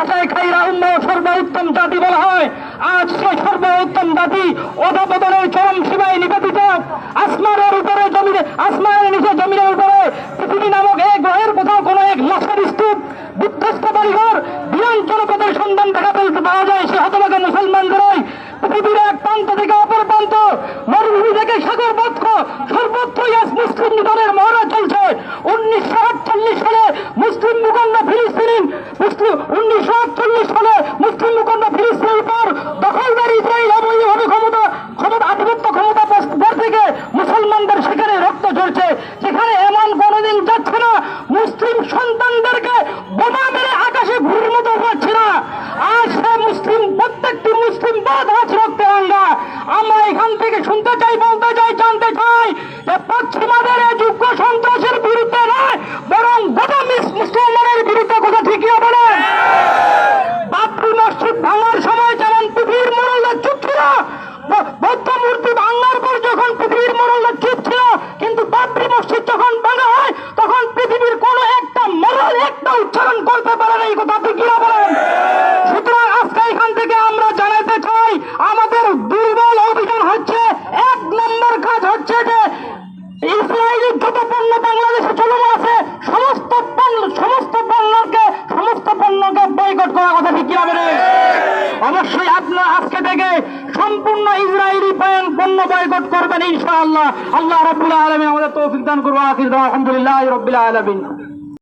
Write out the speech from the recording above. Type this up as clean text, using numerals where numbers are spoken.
ভাষায় খাইরা উম্মাহ সর্বোত্তম জাতি বলা হয়। আজ সেই সর্বোত্তম জাতি অধঃপতনের চরম সীমায় নিবেদিত। আসমানের উপরে জমিনে, আসমানের নিচে জমিনের উপরে পৃথিবী নামক এক গ্রহের কোথাও কোনো এক লাশের স্তূপ, বিধ্বস্ত বাড়িঘর, বিরান জনপদের সন্ধান দেখা ফেলতে পাওয়া যায় সে হতভাগা মুসলমানদেরই। পৃথিবীর এক প্রান্ত থেকে অপর প্রান্ত, মরুভূমি থেকে সাগর বক্ষ, সর্বত্রই আজ মুসলিম নিধনের মহড়া চলছে। 1948 সালে মুসলিম মুকন্দ ফিলিস্তিন, 1948 সালে মুসলিম মুকন্দ ফিলিস্তিনের উপর দখলদার ইসরায়েল অবৈধভাবে ক্ষমতা আধিপত্য ক্ষমতা থেকে মুসলমানদের সেখানে রক্ত ঝরছে। সেখানে এমন কোনোদিন যাচ্ছে না মুসলিম সন্তানদেরকে বোমা মেরে আকাশে ঘুরের মতো পাচ্ছে না। আজ সে মুসলিম, প্রত্যেকটি মুসলিম বাদ আজ রক্তে রাঙ্গা। আমরা এখান থেকে শুনতে চাই, বলতে চাই, জানতে চাই যে পশ্চিমাদের এই যোগ্য সন্ত্রাসের বিরুদ্ধে নয়, বরং গোটা মুসলমানের বিরুদ্ধে কথা ঠিকই বলেন। বাবরি মসজিদ ভাঙার সময় যেমন পৃথিবীর মোড়লরা চুপ ছিল, বৌদ্ধ মূর্তি ভাঙার পর যখন পৃথিবীর মোড়লরা চুপ ছিল, কিন্তু বাবরি মসজিদ যখন ভাঙা হয় তখন পৃথিবীর কোন একটা মোড়ল একটা উচ্চারণ করতে পারে না। এই কথা ঠিকই বলেন। সুতরাং আজকে এখান থেকে আমরা জানাতে চাই আমাদের দুর্বল অভিযান হচ্ছে, এক নম্বর কাজ হচ্ছে যে ইসরায়েলের যত পণ্য বাংলাদেশে চলমান আছে সমস্ত পণ্যকে বয়কট করার কথা ঠিক হবে। অবশ্যই আপনারা আজকে থেকে সম্পূর্ণ ইসরায়েলি পণ্য বয়কট করবেন ইনশাআল্লাহ। আল্লাহ রাব্বুল আলামিন আমাদের তৌফিক দান করুন। আখির দাওয়া আলহামদুলিল্লাহি রাব্বিল আলামিন।